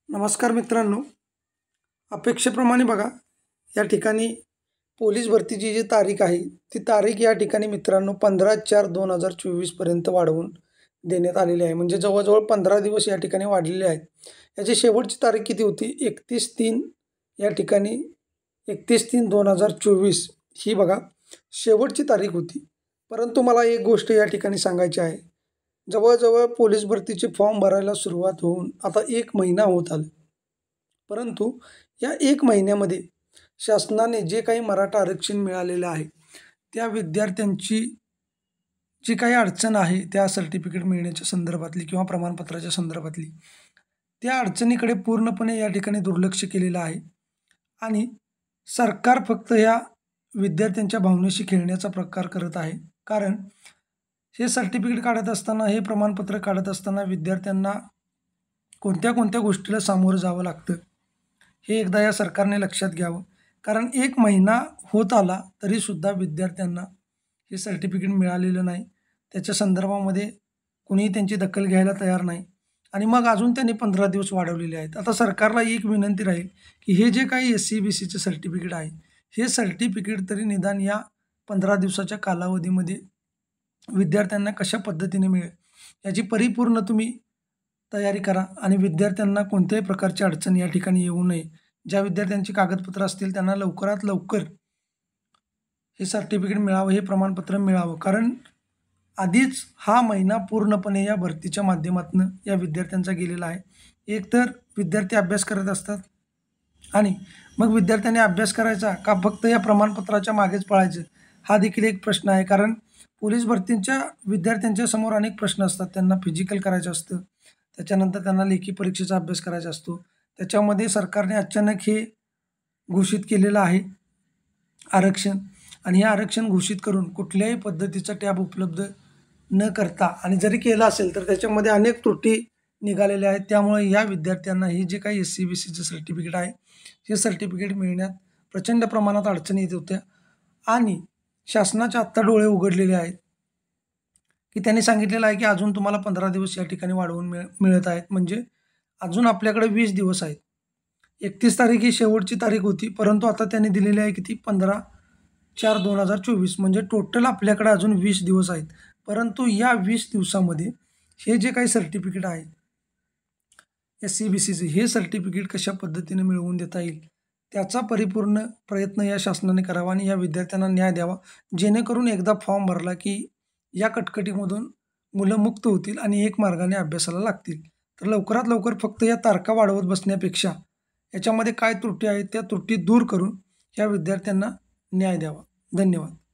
नमस्कार मित्रांनो, अपेक्षेप्रमाणे बघा या ठिकाणी पोलीस भरतीची जी तारीख आहे ती तारीख या ठिकाणी मित्रांनो 15/4/2024 पर्यंत वाढवून देण्यात आलेली आहे। म्हणजे जवळजवळ 15 दिवस या ठिकाणी वाढलेले आहेत। याची शेवटची तारीख किती होती? 31/3 या ठिकाणी 31/3/2024 ही बघा शेवटची तारीख होती। परंतु मला एक गोष्ट या ठिकाणी सांगायची आहे, जवळजवळ पोलीस भरतीचे फॉर्म भरायला सुरुवात होऊन आता 1 महिना होत आला। परंतु या 1 महिन्यामध्ये शासनाने जे काही मराठा आरक्षण मिळालेलं आहे त्या विद्यार्थ्यांची जी काही अडचण आहे त्या सर्टिफिकेट मिळण्याच्या संदर्भातली किंवा प्रमाणपत्राच्या संदर्भातली, त्या अडचणीकडे पूर्णपणे या ठिकाणी दुर्लक्ष केलेलं आहे आणि सरकार फक्त या विद्यार्थ्यांच्या भावनेशी खेळण्याचा प्रकार करत आहे। कारण हे सर्टिफिकेट काढत असताना, हे प्रमाणपत्र काढत असताना विद्यार्थ्यांना कोणत्या कोणत्या गोष्टीला सामोरं जावं लागतं हे एकदा या सरकारने लक्षात घ्यावं। कारण 1 महिना होत आला तरीसुद्धा विद्यार्थ्यांना हे सर्टिफिकेट मिळालेलं नाही, त्याच्या संदर्भामध्ये कुणीही त्यांची दखल घ्यायला तयार नाही आणि मग अजून त्यांनी 15 दिवस वाढवलेले आहेत। आता सरकारला एक विनंती राहील की हे जे काही SC-BCचं सर्टिफिकेट आहे, हे सर्टिफिकेट तरी निदान या 15 दिवसाच्या कालावधीमध्ये विद्यार्थ्यांना कशा पद्धतीने मिळेल याची परिपूर्ण तुम्ही तयारी करा आणि विद्यार्थ्यांना कोणत्याही प्रकारची अडचण या ठिकाणी येऊ नये। ज्या विद्यार्थ्यांची कागदपत्र असतील त्यांना लवकरात लवकर हे सर्टिफिकेट मिळावं, हे प्रमाणपत्र मिळावं। कारण आधीच हा महिना पूर्णपणे या भरतीच्या माध्यमातून या विद्यार्थ्यांचा गेलेला आहे। एकतर विद्यार्थी अभ्यास करत असतात आणि मग विद्यार्थ्यांनी अभ्यास करायचा का फक्त या प्रमाणपत्राच्या मागेच पळायचं, हा देखील एक प्रश्न आहे। कारण पोलीस भरतीच्या विद्यार्थ्यांच्या समोर अनेक प्रश्न असतात। त्यांना फिजिकल करायचं असतं, त्याच्यानंतर त्यांना लेखी परीक्षेचा अभ्यास करायचा असतो। त्याच्यामध्ये सरकारने अचानक हे घोषित केलेलं आहे आरक्षण, आणि हे आरक्षण घोषित करून कुठल्याही पद्धतीचा टॅब उपलब्ध न करता, आणि जरी केलं असेल तर त्याच्यामध्ये अनेक त्रुटी निघालेल्या आहेत। त्यामुळे या विद्यार्थ्यांना हे जे काही SC-BCचं सर्टिफिकेट आहे, हे सर्टिफिकेट मिळण्यात प्रचंड प्रमाणात अडचणी येत होत्या आणि शासनाचे आत्ता डोळे उघडलेले आहेत की त्यांनी सांगितलेलं आहे की अजून तुम्हाला 15 दिवस या ठिकाणी वाढवून मिळत आहेत। म्हणजे अजून आपल्याकडे 20 दिवस आहेत। 31 तारीख ही शेवटची तारीख होती, परंतु आता त्यांनी दिलेली आहे किती? 15/4/2024 म्हणजे टोटल आपल्याकडे अजून 20 दिवस आहेत। परंतु या 20 दिवसामध्ये हे जे काही सर्टिफिकेट आहे SC-BCचं, हे सर्टिफिकेट कशा पद्धतीने मिळवून देता येईल त्याचा परिपूर्ण प्रयत्न या शासनाने करावा आणि या विद्यार्थ्यांना न्याय द्यावा, जेणेकरून एकदा फॉर्म भरला की या कटकटीमधून मुलं मुक्त होतील आणि एक मार्गाने अभ्यासाला लागतील। तर लवकरात लवकर फक्त या तारखा वाढवत बसण्यापेक्षा याच्यामध्ये काय त्रुटी आहेत त्या त्रुटी दूर करून या विद्यार्थ्यांना न्याय द्यावा। धन्यवाद।